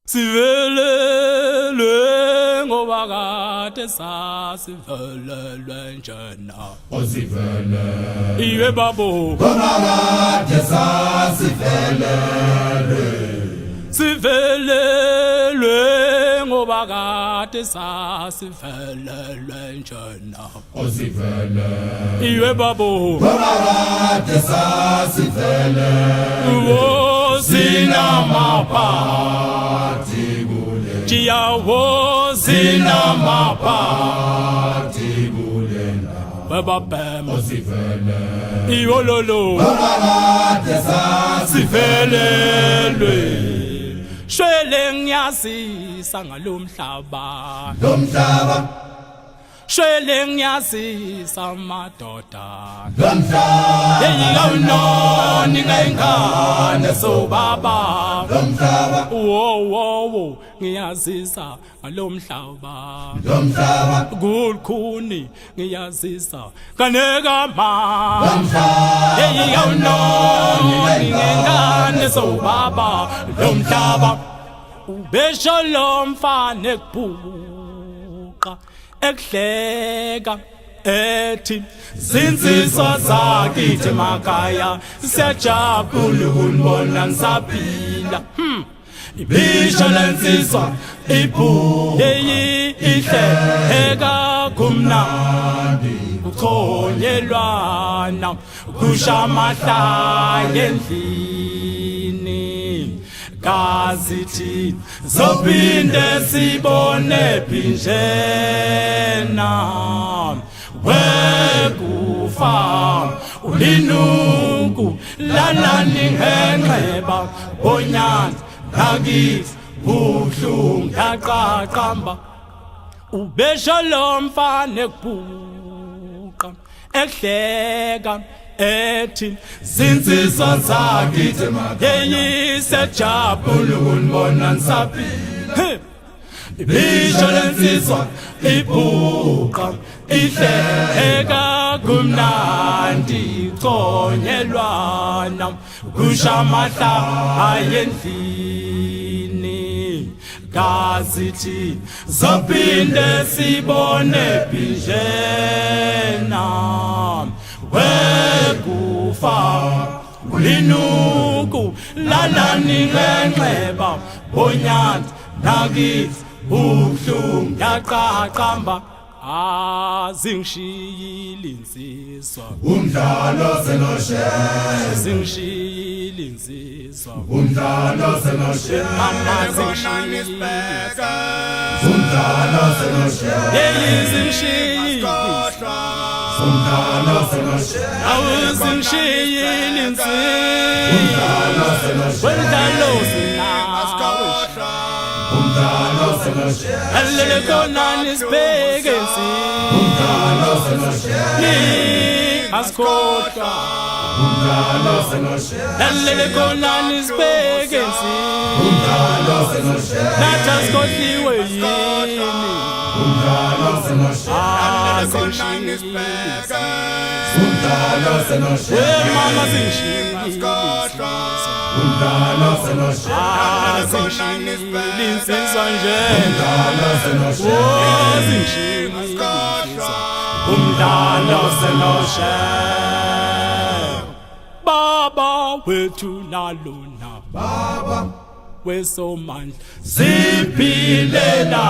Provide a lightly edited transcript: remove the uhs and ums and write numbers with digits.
Sivelelwe ngoba kade sasivelelwe njena. Osivele Iwe babo ngoba kade sasivelelwe. Sivelelwe ngoba kade sasivelelwe njena. Osivele Iwe babo ngoba kade sasivelelwe. Sinamapati Kule Jiyawo sinamapati kulena Baba bema Osivele Iololo ngoba kade sivelelwe Shwele ngiyasisa ngalomhlaba lomhlaba Shwele ngiyasisa madoda lomhlaba Yeyinoni ngengane sobaba lomhlaba Wo ngiyazisa ngalomhlaba lomhlaba Kukhuni ngiyazisa kaneka ma lomhlaba Yeyinoni ngengane sobaba lomhlaba Ubesho lomfana ekubhuqa Ekhleka ethi zinsizwa zakithi emakhaya siyajabula ukunibona nisaphila ibisho lensizwa ibhuyeyi ihleka kumnandi kuchonyelwana kushamahlaya endlini kazithi zophinde sibone pinjena wekufa ulinuku lalani ngenxeba bonyana ngakithi buhlungu yaqaqamba ubesho lomfana ekubhuqa ehleka ethi zinsizwa zakithi yeyisejabula ukunibona nisaphila ibisho lensizwa ibhuqa ihleka kumnandi chonyelwana kushamahla ayendlini kazithi zophinde sibone pinjena wekufa kulinuku lalani ngenxeba bonyana nakithi ubuhlungu yaqaqamba zingishiyile insizwa umdlalo senoshe zingishiyile insizwa umdlalo senoshe mama zingishiyile umdlalo senoshe zingishiyile umdlalo senoshe zingishiyile insizwa umdlalo senoshe umdlalo umdlalo senoshe Alele kona nisbeke umdlalo senoshe askota umdlalo senoshe Alele kona nisbeke umdlalo senoshe Nathi askotliwe yini umdlalo senoshe zingishiyile umdlalo senoshe mama zingishiyile umdlalo senoshe zingishiyile insizwa nje umdlalo senoshe zingishiyile umdlalo senoshe Baba wethu nalona baba wesomandla siphilela